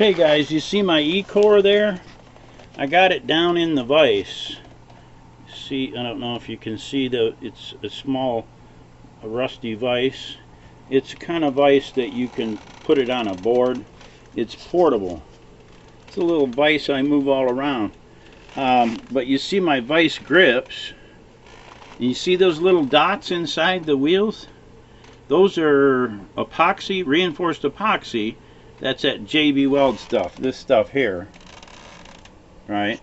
Okay guys, you see my E-core there? I got it down in the vise. See, I don't know if you can see it's a small rusty vise. It's a kind of vise that you can put it on a board. It's portable. It's a little vise I move all around. But you see my vise grips. And you see those little dots inside the wheels? Those are epoxy, reinforced epoxy. That's that JB Weld stuff, this stuff here, right?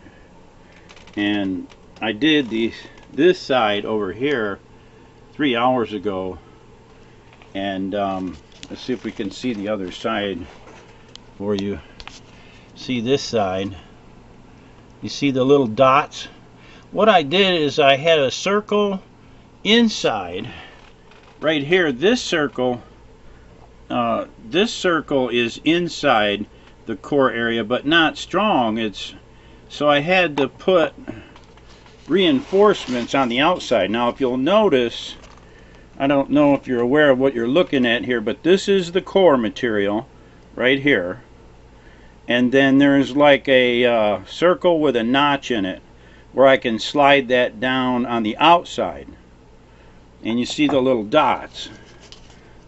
And I did this side over here 3 hours ago, and let's see if we can see the other side for you. See this side? You see the little dots? What I did is I had a circle inside, right here. This circle is inside the core area, but not strong. So I had to put reinforcements on the outside. Now if you'll notice, I don't know if you're aware of what you're looking at here, but this is the core material right here, and then there's like a circle with a notch in it where I can slide that down on the outside, and you see the little dots.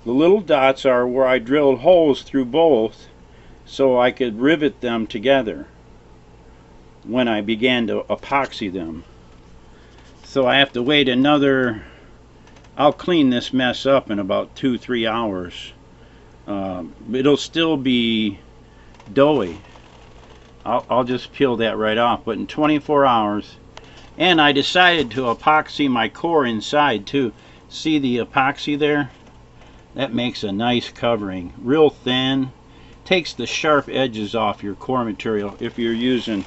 The little dots are where I drilled holes through both so I could rivet them together when I began to epoxy them. So I have to wait another, I'll clean this mess up in about 2-3 hours. It'll still be doughy. I'll just peel that right off, but in 24 hours. And I decided to epoxy my core inside too. See the epoxy there? That makes a nice covering, real thin, takes the sharp edges off your core material. If you're using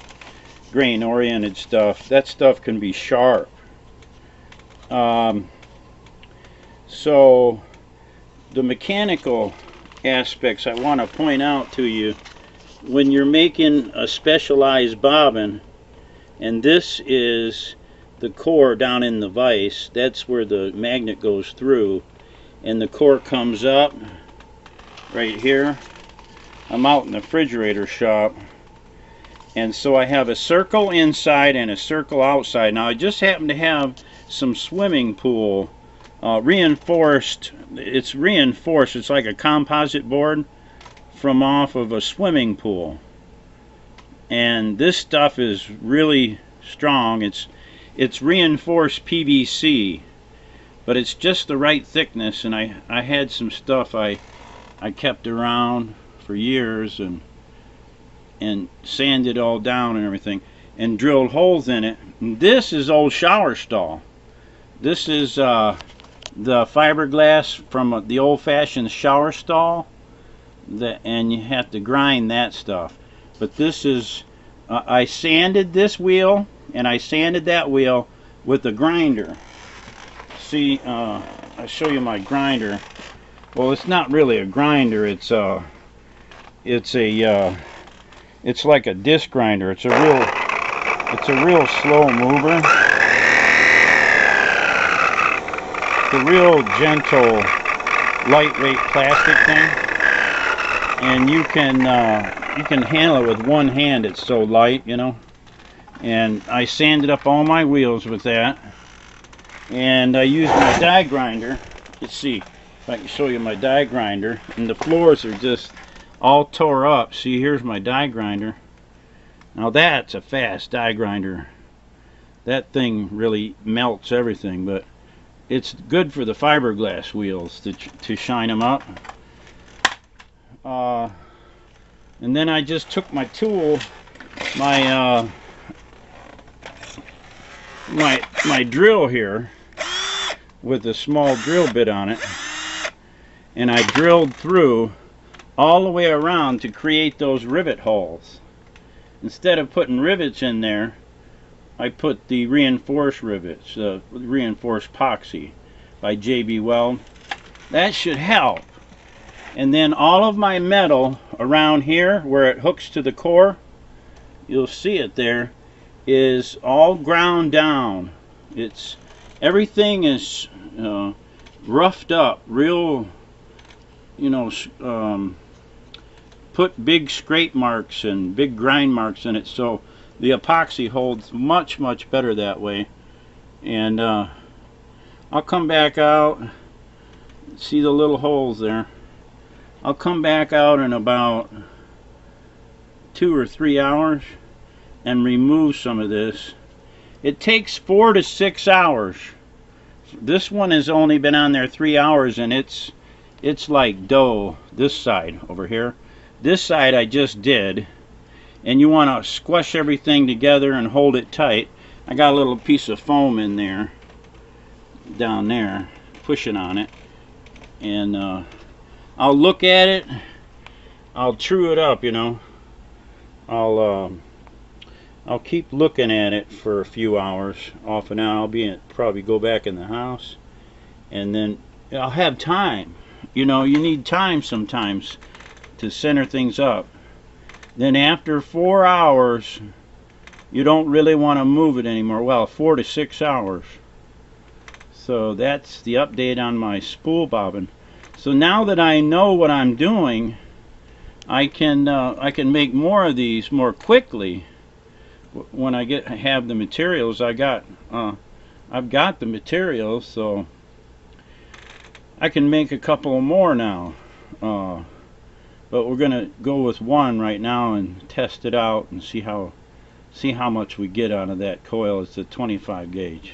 grain oriented stuff, that stuff can be sharp. So the mechanical aspects I want to point out to you, when you're making a specialized bobbin, and this is the core down in the vise, that's where the magnet goes through, and the core comes up right here. I'm out in the refrigerator shop, and so I have a circle inside and a circle outside. Now I just happen to have some swimming pool reinforced. It's reinforced. It's like a composite board from off of a swimming pool, and this stuff is really strong. It's reinforced PVC, but it's just the right thickness. And I had some stuff I kept around for years and sanded all down and everything and drilled holes in it. And this is old shower stall. This is the fiberglass from the old-fashioned shower stall, and you have to grind that stuff. But this is I sanded this wheel and I sanded that wheel with a grinder. See, I'll show you my grinder. Well, it's not really a grinder. It's like a disc grinder. It's a real slow mover. It's a real gentle, lightweight plastic thing, and you can handle it with one hand. It's so light, you know. And I sanded up all my wheels with that. And I used my die grinder. Let's see if I can show you my die grinder. And the floors are just all tore up. See, here's my die grinder. Now that's a fast die grinder. That thing really melts everything, but it's good for the fiberglass wheels to shine them up. And then I just took my tool, my drill here with a small drill bit on it, and I drilled through all the way around to create those rivet holes. Instead of putting rivets in there, I put the reinforced rivets, reinforced epoxy by JB Weld. That should help. And then all of my metal around here where it hooks to the core, you'll see it there, is all ground down. Everything is roughed up, real, you know, put big scrape marks and big grind marks in it, so the epoxy holds much better that way. And I'll come back out, see the little holes there. I'll come back out in about 2 or 3 hours and remove some of this. It takes 4 to 6 hours. This one has only been on there 3 hours, and it's like dough. This side over here, this side I just did, and you want to squash everything together and hold it tight. I got a little piece of foam in there, down there, pushing on it, and I'll look at it, I'll true it up, you know. I'll keep looking at it for a few hours off and on. Probably go back in the house, and then I'll have time. You know, you need time sometimes to center things up. Then after 4 hours, you don't really want to move it anymore. Well, 4 to 6 hours. So that's the update on my spool bobbin. So now that I know what I'm doing, I can make more of these more quickly. When I have the materials, I've got the materials, so I can make a couple more now. But we're gonna go with one right now and test it out and see how much we get out of that coil. It's a 25 gauge.